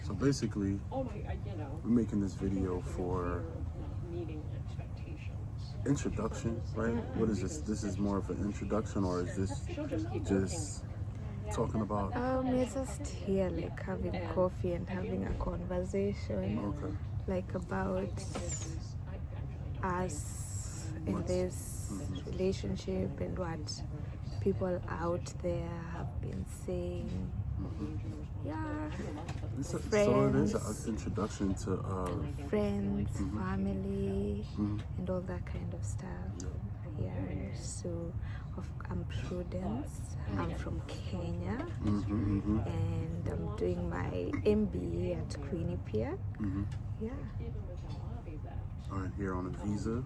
So basically, we're making this video for introduction, right? What is this? This is more of an introduction, or is this just talking about? We're just here, like having coffee and having a conversation, Okay. like about us in this relationship and what people out there have been saying. Yeah, So it friends, is an introduction to friends, family, and all that kind of stuff. Yeah, so I'm Prudence. I'm from Kenya, and I'm doing my MBA at Quinnipiac. Yeah. Here on a visa.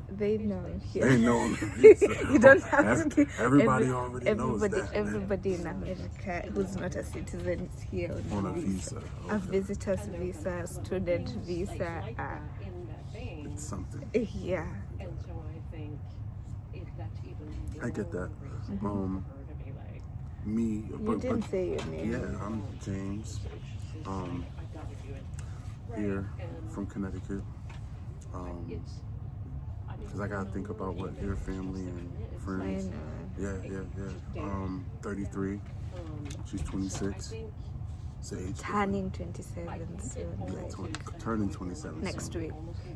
They know. They know on a visa. You don't have to. Everybody already knows that. Everybody in America who's not a citizen is here On a visa. A visitor's visa, student visa. It's something. Yeah. I get that. Me. You didn't say your name. Yeah, I'm James. Here from Connecticut. Because I gotta think about what your family and friends. Yeah. 33. She's 26. Age. Turning 27 soon. Turning 27 next soon. week.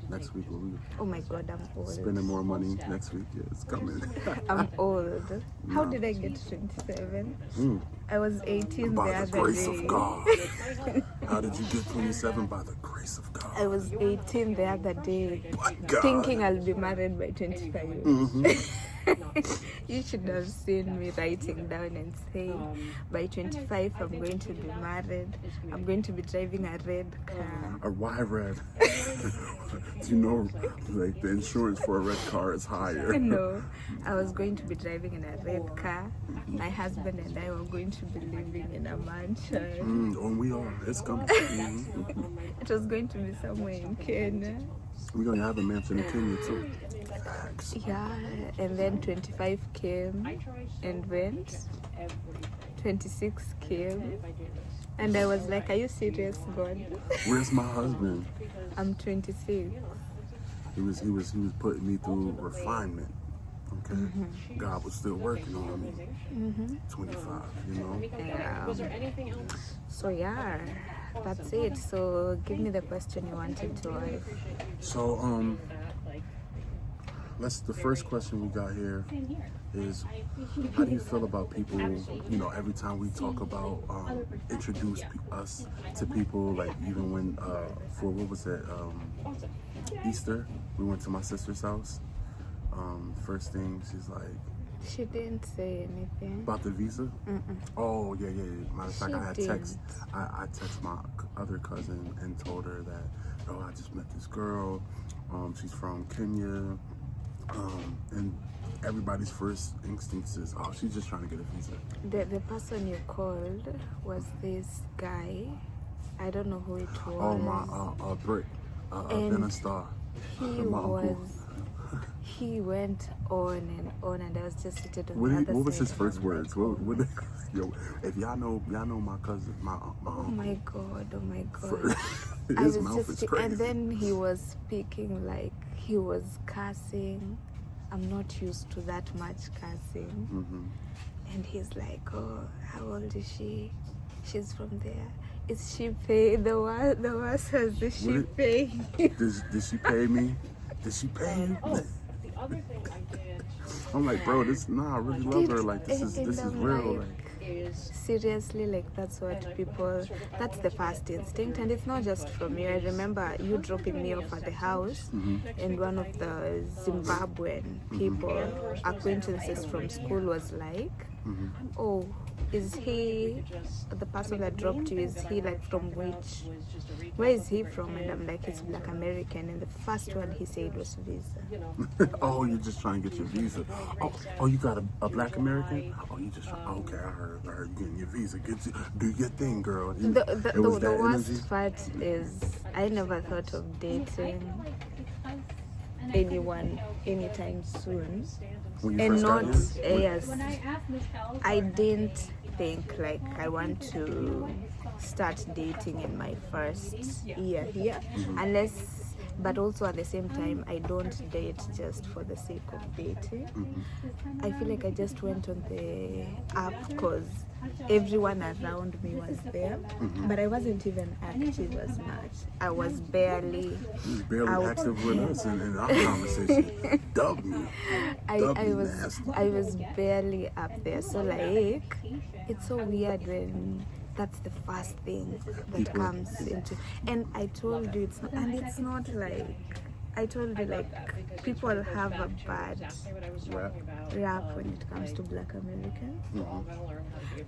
Next week we'll be Oh my God, I'm old. spending more money next week. Yeah, it's coming. I'm old. How did I get to 27? I was 18 By the the other grace day. of God. How did you get 27? By the grace of God. I was 18 the other day, My God. thinking I'll be married by 25. You should have seen me writing down and saying, by 25 I'm going to be married. I'm going to be driving a red car. Why red? Do you know, like, the insurance for a red car is higher? No, I was going to be driving in a red car. My husband and I were going to be living in a mansion. And we are. It's coming. It was going to be somewhere in Kenya. We're going to have a mansion in Kenya, too. Yeah, and then 25 came and went. 26 came. And I was like, are you serious, God? Where's my husband? I'm 26. He was putting me through refinement. Okay, God was still working on me. 25, you know. Yeah. So yeah, that's it. So give me the question you wanted to ask. So the first question we got here is, how do you feel about people, you know, every time we talk about introduce us to people, like even when for what was it, Easter, we went to my sister's house. First thing, she's like, She didn't say anything. about the visa. Oh yeah. Matter of fact, I text my other cousin and told her that, I just met this girl. She's from Kenya. And everybody's first instinct is, she's just trying to get a visa. The person you called was this guy. I don't know who it was. Oh, my Brick, Venistar. He went on, and I was just sitting on the other side. What was his first words? Yo, if y'all know my cousin, my uncle. Oh my God. His mouth is crazy. And then he was speaking like he was cursing. I'm not used to that much cursing. And he's like, oh, how old is she? She's from there. Is she paying? The worst was, is she paying? Did she pay me? Did she pay you? The other thing I did. I'm like, bro, I really love her. Like, this is real. Seriously, like that's what people, that's the first instinct, and it's not just from you. I remember you dropping me off at the house, and one of the Zimbabwean people, acquaintances from school, was like, oh, is he, the person that dropped you, is he like from where is he from? And I'm like, he's Black American, and the first word he said was visa. Oh, you're just trying to get your visa. Oh, you got a Black American? Oh, you just okay, I heard you getting your visa. Do your thing, girl. The worst part is I never thought of dating anyone anytime soon. When you And first not, got here? yes, I didn't think like I want to start dating in my first year here, unless, but also at the same time, I don't date just for the sake of dating. I feel like I just went on the app because everyone around me was there, but I wasn't even active as much. I was barely out. Active with us in our conversation. Dub me. I was nasty. I was barely up there. So like, it's so weird when that's the first thing that comes into. And I told you it's not, and it's not like, I told you like people have a bad rap when it comes to Black Americans,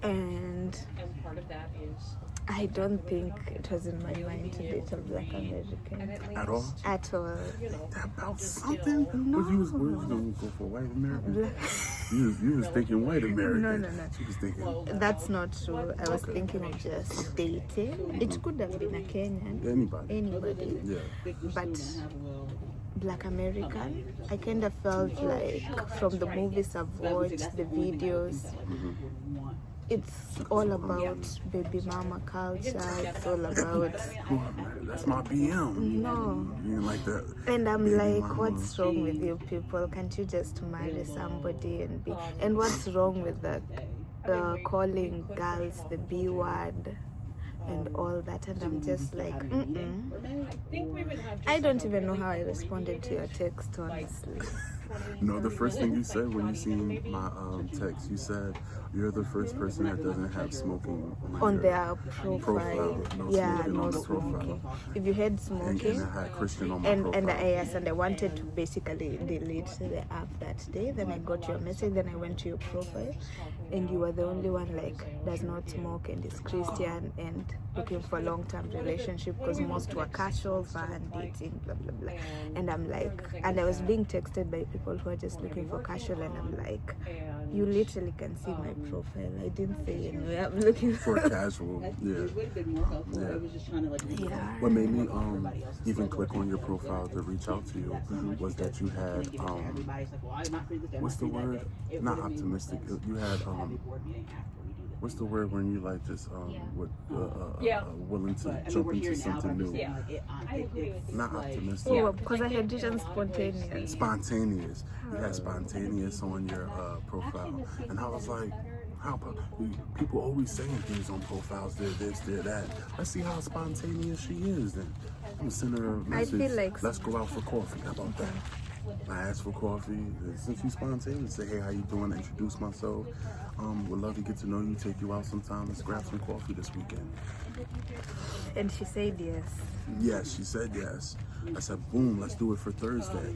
and I don't think it was in my mind to date a Black American At all? at all. About something? No. What you was gonna go for, white American? You was thinking white American. No. She was thinking That's not true. I was thinking of just dating. It could have been a Kenyan, anybody, yeah. but Black American, I kind of felt like from the movies I've watched, the videos, it's all about baby mama culture. It's all about That's my BM. no. You didn't like that. And I'm baby like, mama. what's wrong with you people? Can't you just marry somebody and be? And what's wrong with the calling girls the B word and all that? And I'm just like, I don't even know how I responded to your text, honestly. No, the first thing you said when you seen my text, you said you're the first person that doesn't have smoking On your their profile. No Yeah, smoking no on the smoking. profile. If you had And smoking, I had Christian on my and profile. yes, and I wanted to basically delete the app that day. Then I got your message. Then I went to your profile, and you were the only one like does not smoke and is Christian and looking for a long-term relationship because most were casual, fun, dating, blah blah blah. And I'm like, and I was being texted by people who are just looking for casual, and I'm like, you literally can see my profile. I didn't say anyway. I'm looking For casual, yeah. Yeah. What made me even click on your profile to reach out to you was that you had what's the word? Not optimistic. You had what's the word when you like just willing to jump into something new? Not optimistic. Oh, because I had written spontaneous. Spontaneous. You had spontaneous on your profile, and I was like, how about people always saying things on profiles? They're this, they're that. Let's see how spontaneous she is. Then I'm gonna send her a message. feel like Let's go out for coffee. How about that? I asked for coffee. Since she's spontaneous, say, hey, how you doing? Introduce myself. Would love to get to know you. Take you out sometime. Let's grab some coffee this weekend. And she said yes. Yes, she said yes. I said, boom, let's do it for Thursday.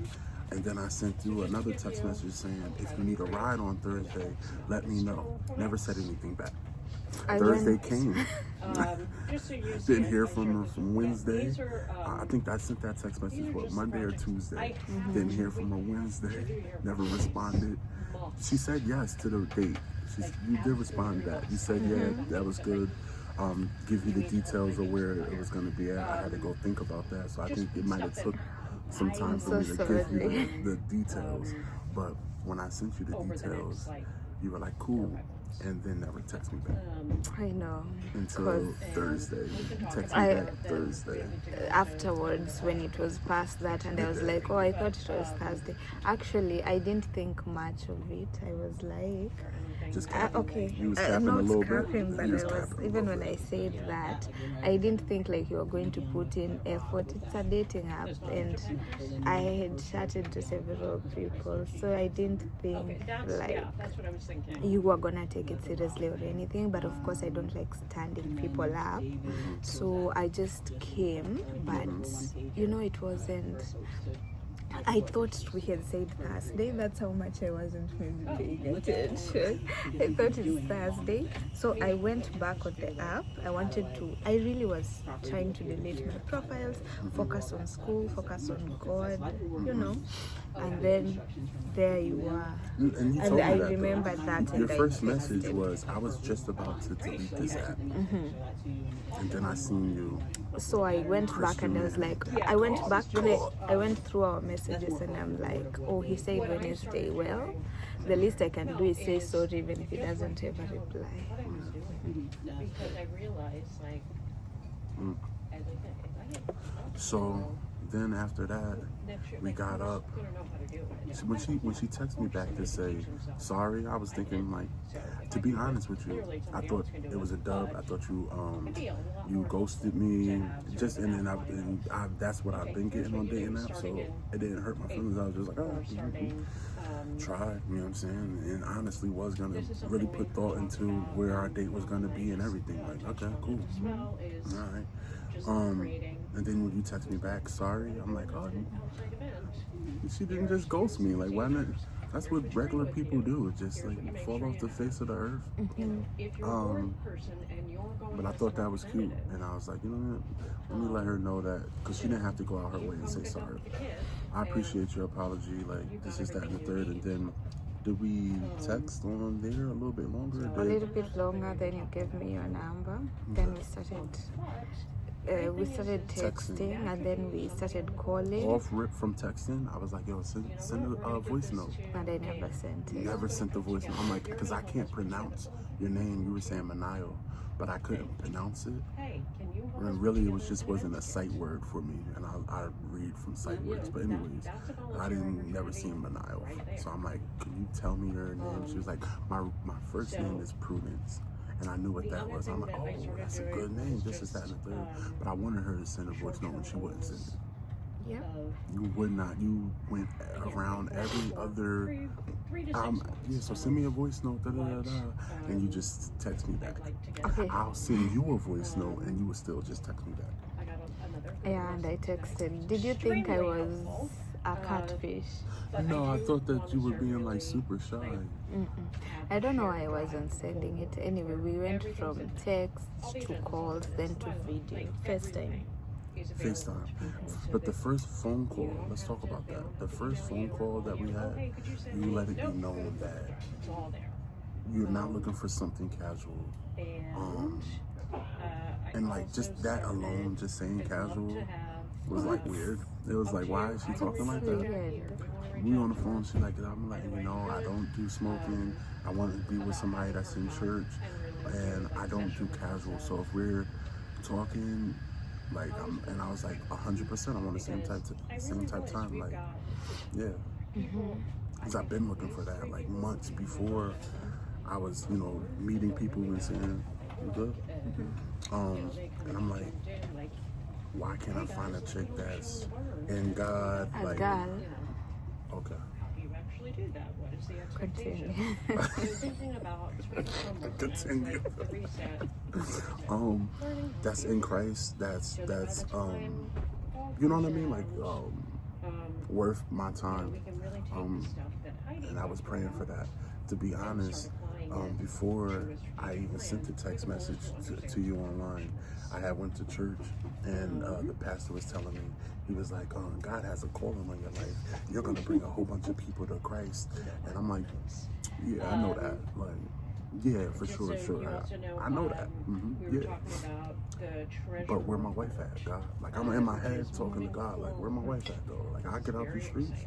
And then I sent you another text message saying, if you need a ride on Thursday, let me know. Never said anything back. Thursday came. Didn't hear from her from Wednesday. I think I sent that text message, what, Monday or Tuesday. Didn't hear from her Wednesday. Never responded. She said yes to the date. You did respond back. You said, yeah, that was good. Give you the details of where it was going to be at. I had to go think about that. So I think it might have took some time for me to give you the details. But when I sent you the details, you were like, cool. And then never text me back. I know. Until Thursday. Text me back Thursday. Afterwards, when it was past that, and I was like, oh, I thought it was Thursday. Actually, I didn't think much of it. I was like, Just capping. okay, You was capping a not little capping, bit. but You was I was, capping a even little when bit. I said that, I didn't think like you were going to put in effort. It's a dating app, and I had chatted to several people, so I didn't think like you were gonna take it seriously or anything. But of course, I don't like standing people up, so I just came. But you know, it wasn't. I thought we had said Thursday. That's how much I wasn't maybe paying attention. I thought it's Thursday. So I went back on the app. I really was trying to delete my profiles, focus on school, focus on God, you know. And then there you are. And you told And me I that, remembered though. that. Your And first I message was, I was just about to delete this app. And then I seen you. So I went back and I was like, I went through our messages and I'm like, oh, he said Wednesday. Well, the least I can do is say sorry even if he doesn't ever reply. What I was doing, because I realized, like, Mm. as I said, if I get So then after that, next year, we like, got I'm up. just gonna know how to do it. So when she texted me back to say sorry, I was thinking like, to be honest with you, I thought it was a dub. I thought you ghosted me, just and I that's what I've been getting on dating apps, so it didn't hurt my feelings. I was just like, oh, tried, you know what I'm saying, and honestly was gonna really put thought into where our date was gonna be and everything. Like, okay, cool, all right. And then when you text me back, sorry, I'm like, oh, she didn't just ghost me. Like, why not? That's what regular people do. Just like fall off the face of the earth. But I thought that was cute, and I was like, you know what? Let me let her know that, because she didn't have to go out her way and say sorry. I appreciate your apology. Like, this is that and the third, and then. Did we text on there a little bit longer? A little bit longer. Then you gave me your number. Then we started texting, and then we started calling. Off rip from texting, I was like, yo, send a voice note. And I never sent it. You never sent the voice note. I'm like, because I can't pronounce your name. You were saying Manayo, but I couldn't pronounce it. And really, it wasn't a sight word for me, and I read from sight words. But anyways, I didn't never seen Manayo, so I'm like, can you tell me your name? She was like, my first name is Prudence. And I knew what that was. I'm like, oh, that's a good name. This is that and the third. But I wanted her to send a voice note, and she wouldn't send it. Yeah. You would not. You went around every other. Yeah. So send me a voice note, and you just text me back. Okay. I'll send you a voice note, and you would still just text me back. Yeah, and I texted. Did you think I was a catfish? No, I thought that you were being like super shy. I don't know why I wasn't sending it. Anyway, we went from text to calls, then to video. FaceTime. But the first phone call, let's talk about that. The first phone call that we had, you let it be known that you're not looking for something casual. And like just that alone, just saying casual, was like weird. It was like, why is she talking like that? We on the phone, she like, I'm letting you know I don't do smoking. I want to be with somebody that's in church, and I don't do casual. So if we're talking, like, and I was like 100%, I'm on the same type time, like, yeah. Because I've been looking for that, like months before I was, meeting people and saying, you good? And I'm like, why can't I find a chick that's in God? Like, God. Okay. You actually do that. What is the expectation? Thinking about Continue. That's in Christ. That's you know what I mean? Like, worth my time. And I was praying for that. To be honest, before I even sent the text message to you online, I had went to church, and the pastor was telling me, he was like, God has a calling on your life. You're going to bring a whole bunch of people to Christ. And I'm like, yeah, I know that. Like, yeah, for sure. I know that. Yeah. But where my wife at, God? Like, I'm in my head talking to God, like, where my wife at, though? Like, I get out these streets,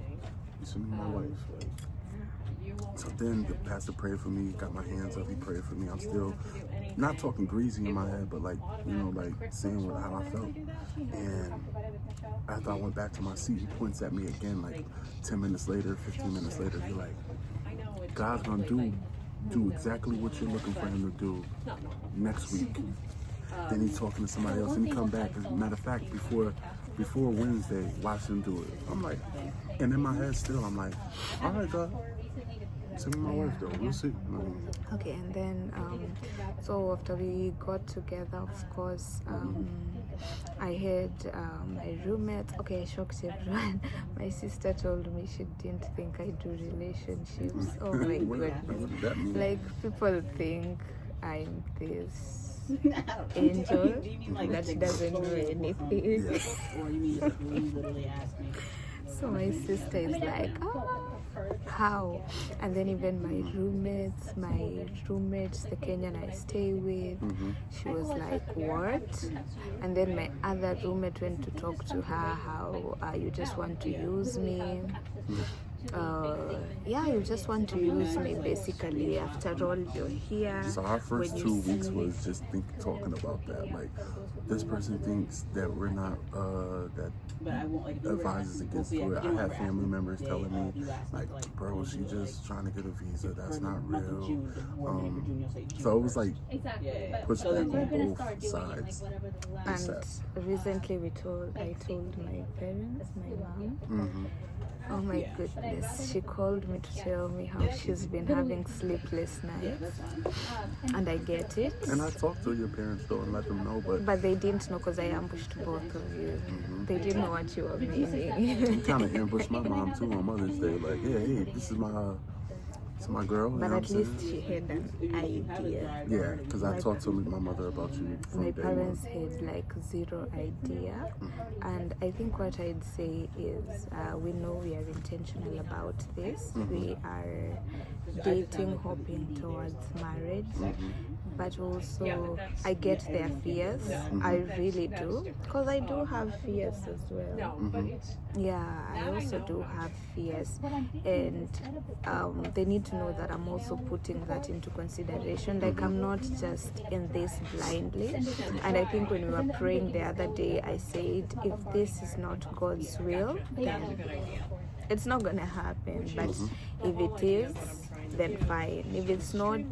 you send me my wife. Like, so then the pastor prayed for me, got my hands up, he prayed for me. I'm still not talking greasy in my head, but like, like saying how I felt. And after I went back to my seat, he points at me again, like 10 minutes later, 15 minutes later. He's like, God's gonna do exactly what you're looking for him to do next week. Then he's talking to somebody else, and he come back. As a matter of fact, before Wednesday, watch him do it. I'm like, and in my head still, I'm like, all right, God. Send me my wife though, we'll see. Okay, and then so after we got together, of course, I had my roommate. Okay, I shocked everyone. My sister told me she didn't think I do relationships. Oh my god! Like, people think I'm this angel that doesn't do anything. So my sister is like, how? And then even my roommates, the Kenyan I stay with, she was like, what? And then my other roommate went to talk to her, how you just want to use me. yeah, you just want to use me basically. After all, you're here. So our first When 2 you weeks see- was just talking about that. Like, this person thinks that we're not, that advises against it. I have family members telling me, like, bro, she just trying to get a visa. That's not real. So it was like pushback on both sides. And recently I told my parents, my mom. Mm-hmm. Oh my goodness, she called me to tell me how she's been having sleepless nights, and I get it. And I talked to your parents though and let them know, But they didn't know because I ambushed both of you. They didn't know what you were meaning. you kind of ambushed my mom too on Mother's Day. Like, yeah, hey, this is my girl. But you know at what I'm least saying? she had an idea. Yeah, because I talked to my mother about you from My day parents one. had like zero idea, and I think what I'd say is we know we are intentional about this. We are dating, hoping towards marriage, but also I get their fears. I really do, because I do have fears as well. Yeah, I also do have fears, and they need to know that I'm also putting that into consideration. Like, I'm not just in this blindly. And I think when we were praying the other day, I said, if this is not God's will, then it's not gonna happen. But if it is, then fine. If it's not,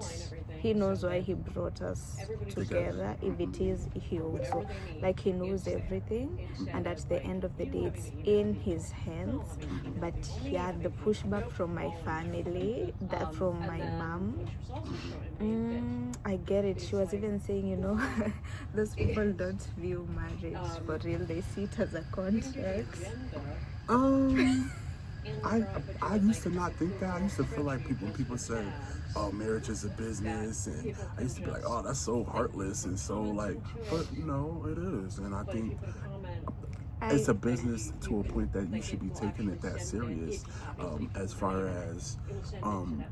He knows why He brought us together. If it is, He also, like, He knows everything, and at the end of the day, it's in His hands. But yeah, the pushback from my family, that from my mom, I get it. She was even saying, you know, those people don't view marriage for real. They see it as a contract. I used to not think that. I used to feel like people say, oh, marriage is a business, and I used to be like, oh, that's so heartless and so like, but no, it is. And I think it's a business to a point that you should be taking it that serious, as far as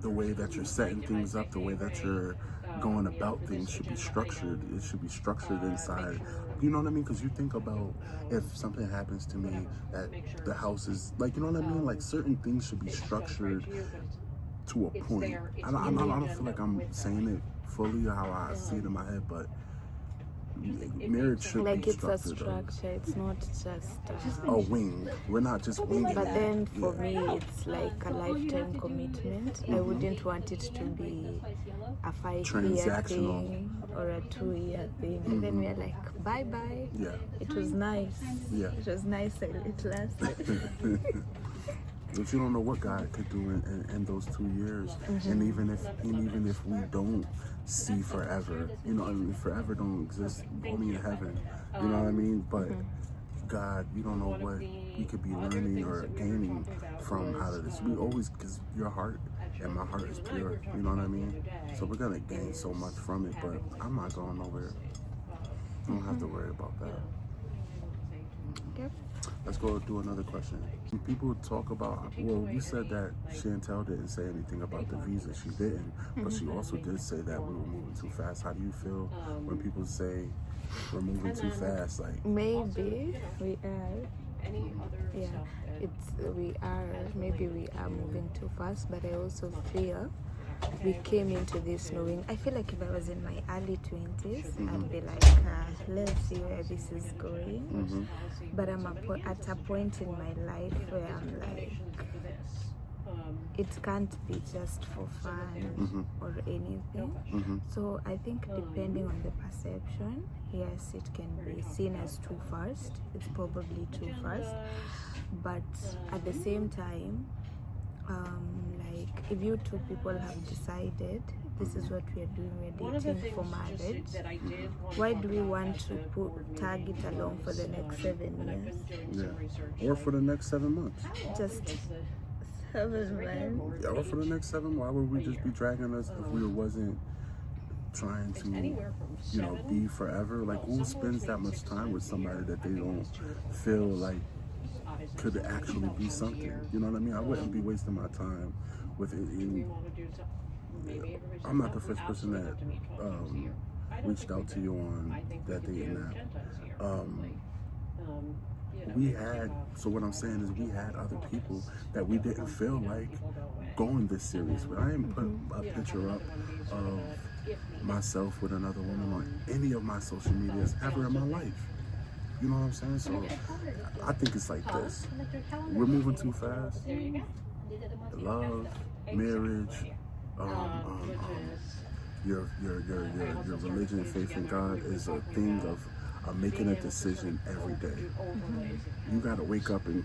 the way that you're setting things up, the way that you're going about things should be structured. It should be structured inside. You know what I mean? Because you think about if something happens to me, that the house is like, you know what I mean? Like, certain things should be structured to a point. I don't feel like I'm saying it fully how I see it in my head, but marriage should like be it's a structured. structure. It's not just A wing. We're not just winging. But then for me, it's like a lifetime commitment. I wouldn't want it to be a 5-year thing or a 2-year thing. And then we're like, bye bye. Yeah. It was nice. Yeah. It was nice. It lasted. But you don't know what God could do in those 2 years, and even if we don't see forever, you know, I mean, forever don't exist, only in heaven, you know what I mean? But God, you don't know what we could be learning or gaining from out of this. We always, because your heart and my heart is pure, you know what I mean? So we're gonna gain so much from it, but I'm not going nowhere. You don't have to worry about that. Yep. Let's go do another question. People talk about, well, you said that Chantel didn't say anything about the visa. She didn't, but she also did say that we were moving too fast. How do you feel when people say we're moving too fast? Like, maybe we are. Yeah, maybe we are moving too fast, but I also feel we came into this knowing, I feel like if I was in my early 20s, I'd be like, let's see where this is going. But I'm at a point in my life where I'm like, it can't be just for fun or anything. So I think depending on the perception, yes, it can be seen as too fast. It's probably too fast. But at the same time, like, if you two people have decided this is what we are doing, we're dating for marriage, why do we want to tag it along for the next 7 years? yeah. Or for the next 7 months. Just 7 months. Yeah, or for the next 7, why would we just be dragging us if we wasn't trying to, you know, be forever? Like, who spends that much time with somebody that they don't feel like could actually be something? You know what I mean? I wouldn't be wasting my time with it. I'm not the first person that reached out to you on that dating app. we had, so what I'm saying is we had other people that we didn't feel like going this serious with. I didn't put a picture up of myself with another woman on any of my social medias ever in my life. You know what I'm saying? So I think it's like this. We're moving too fast. Love, marriage, your religion, faith in God is a thing of making a decision every day. You gotta wake up and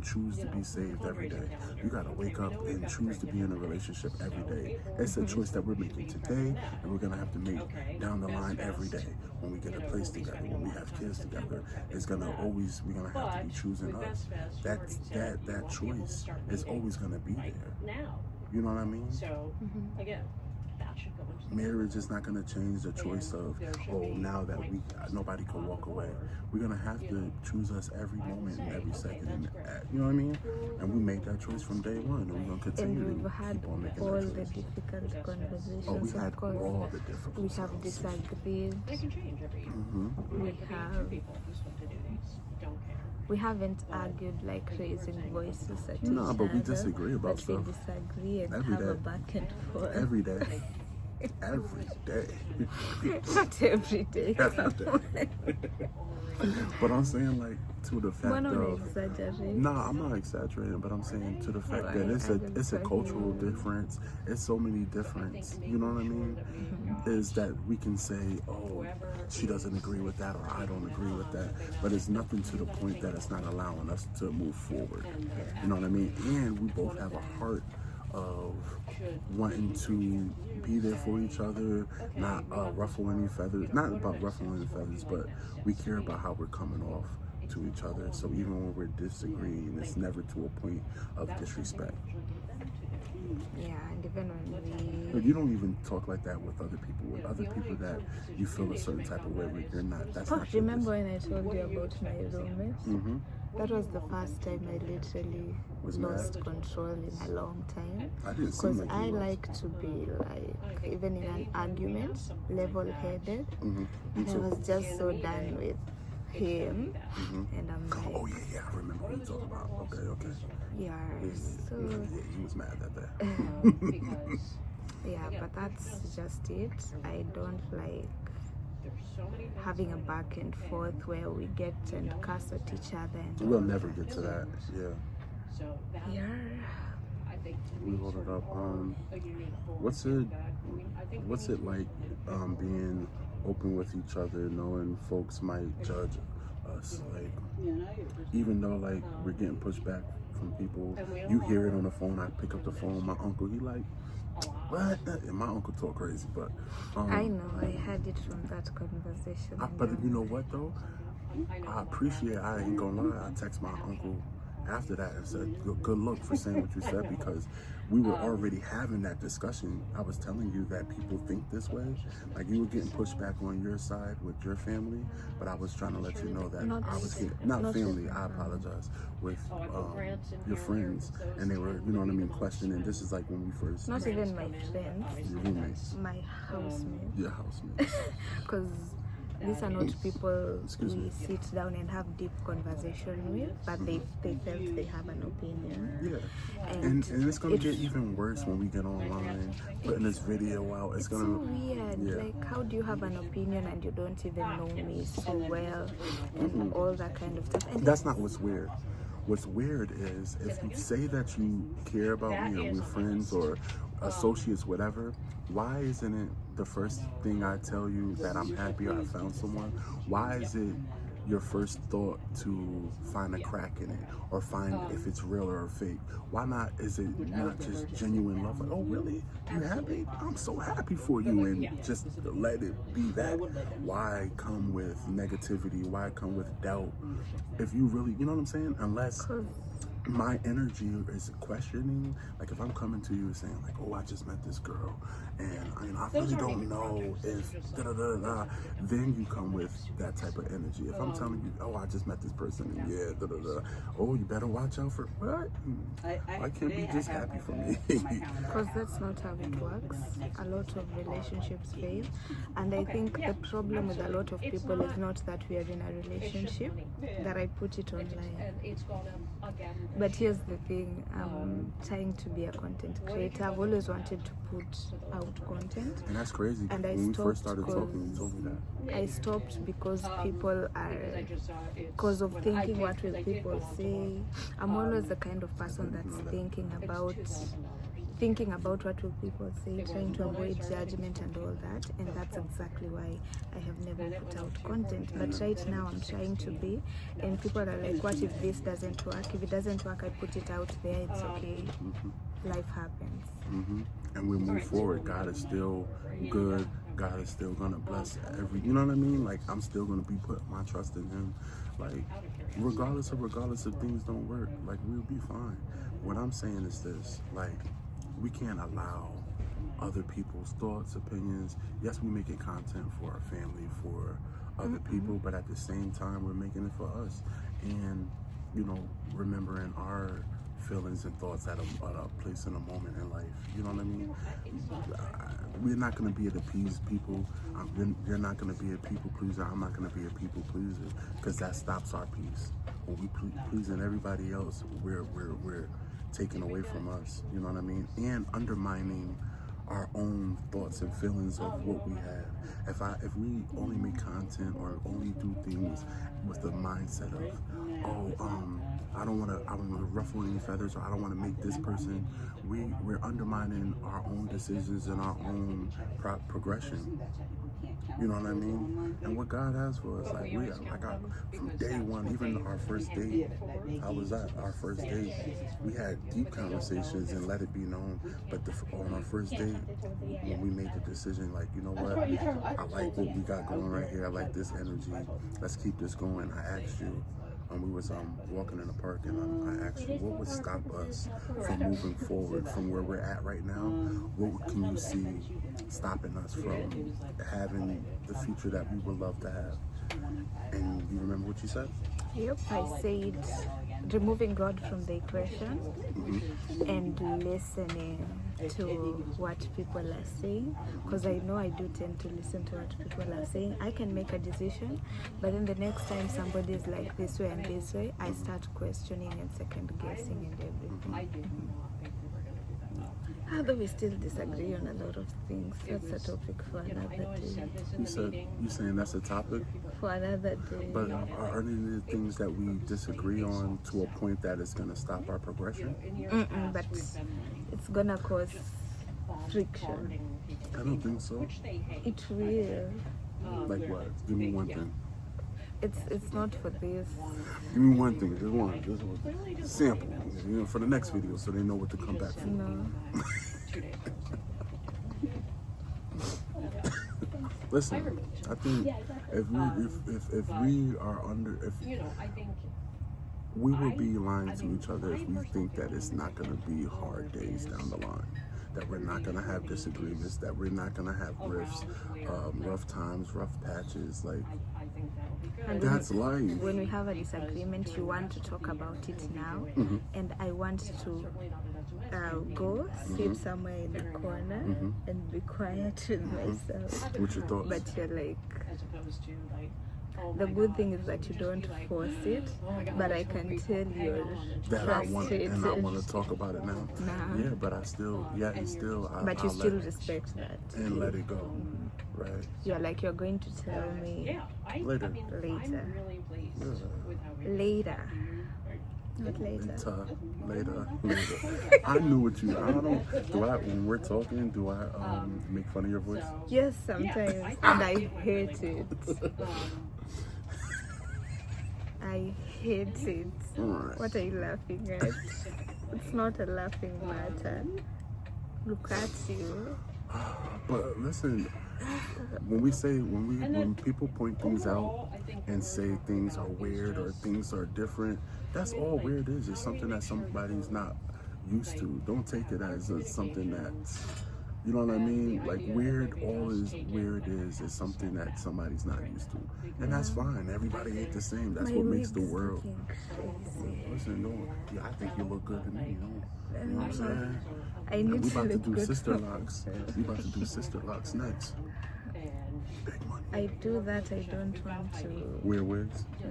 choose to be saved every day. You gotta wake up and choose to be in a relationship every day. It's a choice that we're making today, and we're gonna have to make down the line every day. When we get a place together, when we have kids together, we're gonna have to be choosing us. That choice is always gonna be there. You know what I mean? So again, that should go into marriage is not going to change the choice of, now that nobody can walk away. We're going to have to choose us every moment and every second. And, you know what I mean? And we made that choice from day one, and we're going to continue And we've to had keep on making all that the choice. difficult conversations. Oh, we had of course. all the difficult We have stuff. disagreed. it can change every year. We have. People who split the duties don't care. We haven't argued like raising voices at each No, but we other, disagree about but stuff. we disagree and Every have a day. back and forth. Every day. Every day. Not every day. Every day. But I'm saying, like, to the fact One of of... exaggerating. Nah, I'm not exaggerating, but I'm saying to the fact that it's a cultural difference. It's so many difference. You know what I mean? Is that we can say, oh, she doesn't agree with that, or I don't agree with that, but it's nothing to the point that it's not allowing us to move forward. You know what I mean? And we both have a heart of wanting to be there for each other, not ruffle any feathers. Not about ruffling any feathers, but we care about how we're coming off to each other. So even when we're disagreeing, it's never to a point of disrespect. Yeah, and even when But you don't even talk like that with other people. With other people that you feel a certain type of way with, you're not. That's not your remember when I told you about my roommate? That was the first time I literally Was lost mad? control in a long time. I didn't seem Because like I you was. like to be like, even in an argument, level-headed. Me I too. was just so done with him, and I'm like, Oh yeah, I remember what you talking about. Okay. yeah, so Yeah, he was mad that day. yeah, but that's just it. I don't like having a back and forth where we get and cuss at each other. And We'll never get to that. Yeah. yeah. We hold it up. What's it like being open with each other, knowing folks might judge us, like, even though like we're getting pushed back from people, you hear it on the phone. I pick up the phone, my uncle, he like, what? And my uncle talk crazy, but I know, I had it from that conversation. but you know what though, I appreciate, I ain't gonna lie, I text my uncle after that and said, good luck for saying what you said, because we were already having that discussion. I was telling you that people think this way, like you were getting pushed back on your side with your family, but I was trying to let you know that I was getting, not family, I apologize, with your friends, and they were, you know what I mean, questioning. This is like when we first Not even my friends, your roommates, my housemates. your housemates. Because these are not people Excuse we me. sit down and have deep conversation with, but they felt they have an opinion. Yeah, and it's gonna get even worse when we get online, putting this video out. It's So gonna, weird. yeah. Like, how do you have an opinion and you don't even know me so well, and all that kind of stuff? And That's not what's weird. What's weird is if you say that you care about me, or we're friends or associates, whatever, why isn't it the first thing I tell you that I'm happy or I found someone? Why is it your first thought to find a crack in it or find if it's real or fake? Why not? Is it not just genuine love? Like, oh really? You happy? I'm so happy for you, and just let it be that. Why come with negativity? Why come with doubt? If you really, you know what I'm saying? Unless my energy is questioning. Like if I'm coming to you and saying like, oh, I just met this girl and I really don't know if da-da-da-da, then you come with that type of energy. If I'm telling you, oh, I just met this person and yeah, da-da-da, oh, you better watch out for what? Why can't be just happy for me? Because that's not how it works. A lot of relationships fail, and I think the problem with a lot of people is not that we are in a relationship, that I put it online. But here's the thing, I'm trying to be a content creator. I've always wanted to put out content. And that's crazy. And when we first started talking, you told me that. I stopped because because of thinking what will people say. I'm always the kind of person that's thinking about what will people say, trying to avoid judgment and all that, and that's exactly why I have never put out content. But right now I'm trying to be, and people are like, what if this doesn't work? If it doesn't work, I put it out there, it's okay. Life happens. And we move forward. God is still good. God is still gonna bless you know what I mean? Like I'm still gonna be putting my trust in him. Like regardless if things don't work, like we'll be fine. What I'm saying is this, like we can't allow other people's thoughts, opinions. Yes, we're making content for our family, for other people, but at the same time, we're making it for us. And, you know, remembering our feelings and thoughts at a place in a moment in life. You know what I mean? We're not going to be able to appease people. You're not going to be a people pleaser. I'm not going to be a people pleaser, because that stops our peace. When we pleasing everybody else, we're taken away from us, you know what I mean? And undermining our own thoughts and feelings of what we have. If we only make content or only do things with the mindset of, I don't want to ruffle any feathers, or I don't want to make this person, we're undermining our own decisions and our own progression. You know what I mean? And what God has for us, like from day one, even our first date, how was that? Our first date, we had deep conversations and let it be known. But on our first date, when we made the decision, like, you know what? I like what we got going right here. I like this energy. Let's keep this going. I asked you. We was walking in the park, and I asked you, what would stop us from moving forward from where we're at right now? What can you see stopping us from having the future that we would love to have? And you remember what you said? Yep, I said removing God from the equation and listening to what people are saying, because I know I do tend to listen to what people are saying. I can make a decision, but then the next time somebody is like this way and this way, I start questioning and second guessing and everything. Although we still disagree on a lot of things, that's a topic for another day. You saying that's a topic? For another day. But are any of the things that we disagree on to a point that it's going to stop our progression? But it's going to cause friction. I don't think so. It will. Like what? Give me one thing. It's not for this. Give me one thing. Just one. Sample. You know, for the next video, so they know what to come back for. No. Listen, I think if we are we will be lying to each other if we think that it's not going to be hard days down the line, that we're not going to have disagreements, that we're not going to have rifts, rough times, rough patches, like. And that's life. When we have a disagreement, you want to talk about it now, and I want to go sit somewhere in a corner and be quiet with myself. What's your thoughts? But you're like, the good thing is that you don't force it, but I can tell you're that frustrated. I want to talk about it now. Nah. Yeah, but I still, but you still respect that. And let it go, right? You're like, you're going to tell me later. Not later. Later. I knew what you. I don't. When we're talking, do I make fun of your voice? Yes, sometimes, and I hate it. I hate it. Right. What are you laughing at? It's not a laughing matter. Look at you. But listen, when people point things out and say things are weird or things are different, that's all weird is. It's something that somebody's not used to. Don't take it as something that's, you know what I mean? Like weird, all is weird is something that somebody's not used to. And that's fine. Everybody ain't the same. That's what makes the world. Listen, no, yeah, I think you look good to me, you know what I'm saying? I need We to about to look do good. sister locks. We about to do sister locks next. Big money. I do that. I don't want to. Wear wigs? Yeah,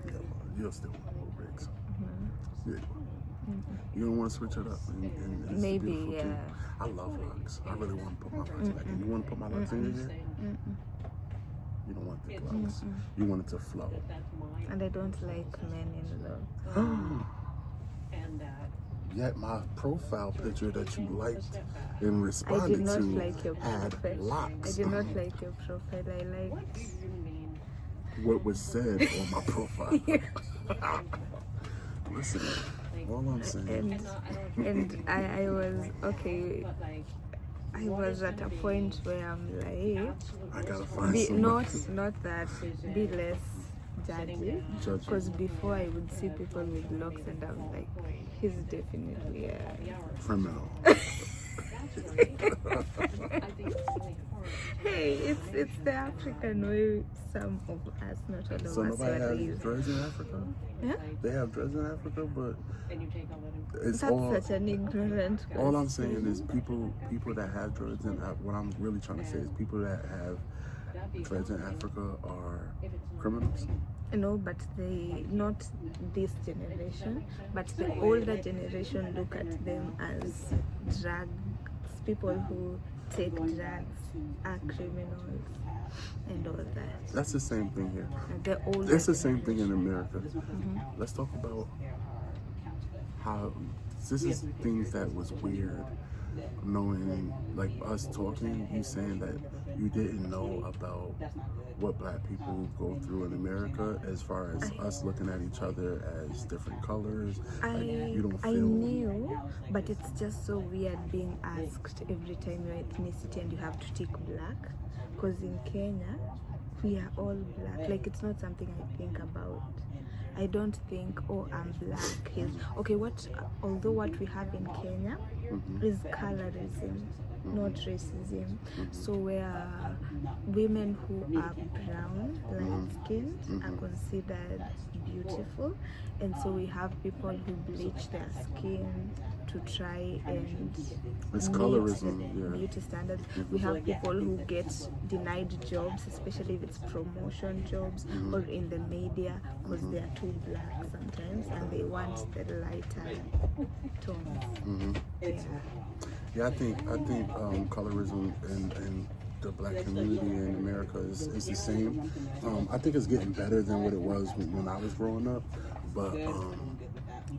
well, you'll still wear wigs. Yeah. You don't want to switch it up. And it's Maybe, beautiful, too. yeah. I love locks. I really want to put my locks back in. You want to put my locks in your hair? You don't want the locks. You want it to flow. And I don't like men in love. Yet my profile picture that you liked and I responded did not to like your had profile. locks. I did not like your profile. I liked. What was said on my profile. Listen, all I'm saying. And I was okay. I was at a point where I'm like, I gotta find somebody. not that, be less judgy. Because before I would see people with locks and I'm like, he's definitely a Criminal. Hey, it's the African way. Some of us, not all of So us, nobody were has raised. dreads in Africa? Yeah? They have dreads in Africa, but it's That's all. such an ignorant All I'm question. saying is people that have dreads in what I'm really trying to say is people that have dreads in Africa are criminals. No, but they, not this generation, but the older generation look at them as drugs. People who take drugs are criminals and all that. That's the same thing here. And the older It's the same thing in America. Let's talk about how this is things that was weird. Knowing, like us talking, you saying that you didn't know about what black people go through in America as far as us looking at each other as different colors. Like, you don't feel. I knew, but it's just so weird being asked every time your ethnicity and you have to tick black. Because in Kenya, we are all black. Like, it's not something I think about. I don't think, oh, I'm black. Okay, although what we have in Kenya is colorism, not racism. So where women who are brown, light-skinned, are considered beautiful. And so we have people who bleach their skin to try and It's meet colorism, the yeah. beauty standards. We have people who get denied jobs, especially if it's promotion jobs or in the media, because they are too black sometimes and they want the lighter tones. Yeah, I think colorism and the black community in America is the same. I think it's getting better than what it was when I was growing up, but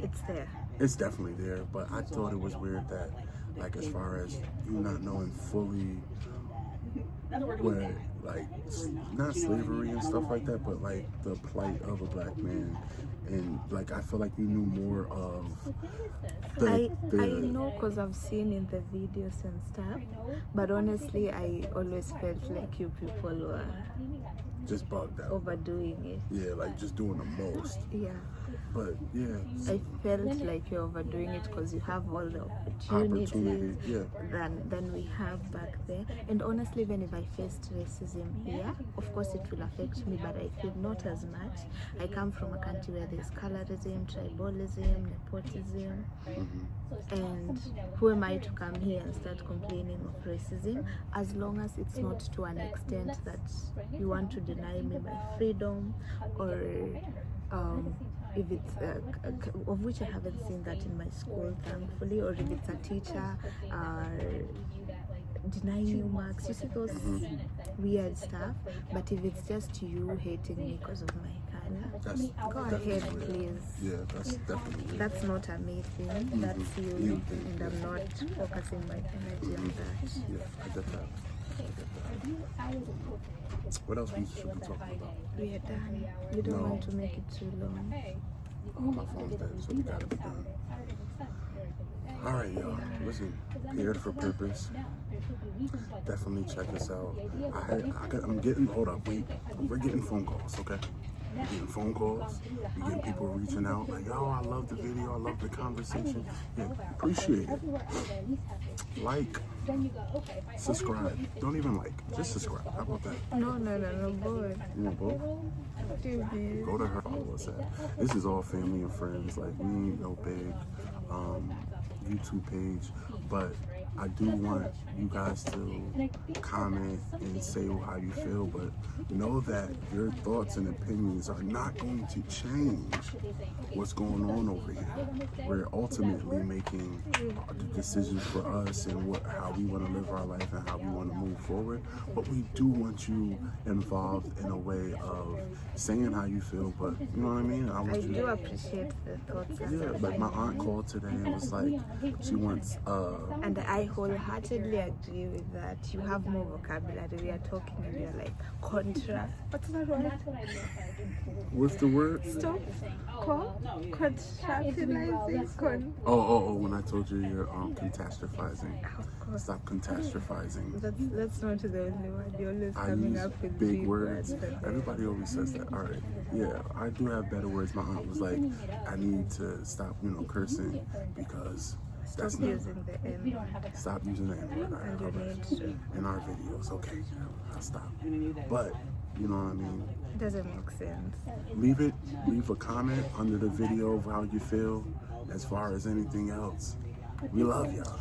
It's there. it's definitely there. But I thought it was weird that, like, as far as you not knowing fully what, like, not slavery and stuff like that, but like the plight of a black man. And like I feel like you knew more of I know because I've seen in the videos and stuff, but honestly I always felt like you people were just bugged out. overdoing it. Yeah, like just doing the most. Yeah, But yeah, I felt like you're overdoing it because you have all the opportunities than we have back there. And honestly, even if I faced racism here, of course it will affect me, but I feel not as much. I come from a country where there's colorism, tribalism, nepotism, and who am I to come here and start complaining of racism, as long as it's not to an extent that you want to deny me my freedom, or if it's of which I haven't seen that in my school, thankfully, or if it's a teacher denying you marks, you see those weird stuff. But if it's just you hating me because of my color, go ahead, please. Yeah, that's definitely. That's not a me thing, that's you, and I'm not focusing my energy on that. Yeah, I get that. What else should we talk about? We are done. You don't want to make it too long. Oh, my phone's dead, so we gotta be done. All right, y'all. Listen, Paired for Purpose. Definitely check us out. I'm getting, hold up, wait. We're getting phone calls, okay? We're getting phone calls. We're getting people reaching out like, yo, I love the video. I love the conversation. Yeah, appreciate it. Like, subscribe. Don't even like, just subscribe. How about that? No, boy. You want both? Go to her, follow us at. This is all family and friends. Like, we ain't no big YouTube page, but I do want you guys to comment and say how you feel, but know that your thoughts and opinions are not going to change what's going on over here. We're ultimately making the decisions for us and how we want to live our life and how we want to move forward, but we do want you involved in a way of saying how you feel, but you know what I mean? I do appreciate the thoughts. Yeah, like my aunt called today and was like, she wants and I wholeheartedly agree with that. You have more vocabulary. We are talking and you're like contra. What's that word? What's the word? Stop. Contrastilizing. Oh, when I told you you're catastrophizing. Stop catastrophizing. That's not the only word. You're always I coming use up with big words. than Everybody always says that. All right. Yeah, I do have better words. My aunt was like, I need to stop, cursing because that's not. using the N. Stop using the N word. And you need to. In our videos. Okay, I'll stop. But, you know what I mean? It doesn't make sense. Leave a comment under the video of how you feel as far as anything else. We love y'all.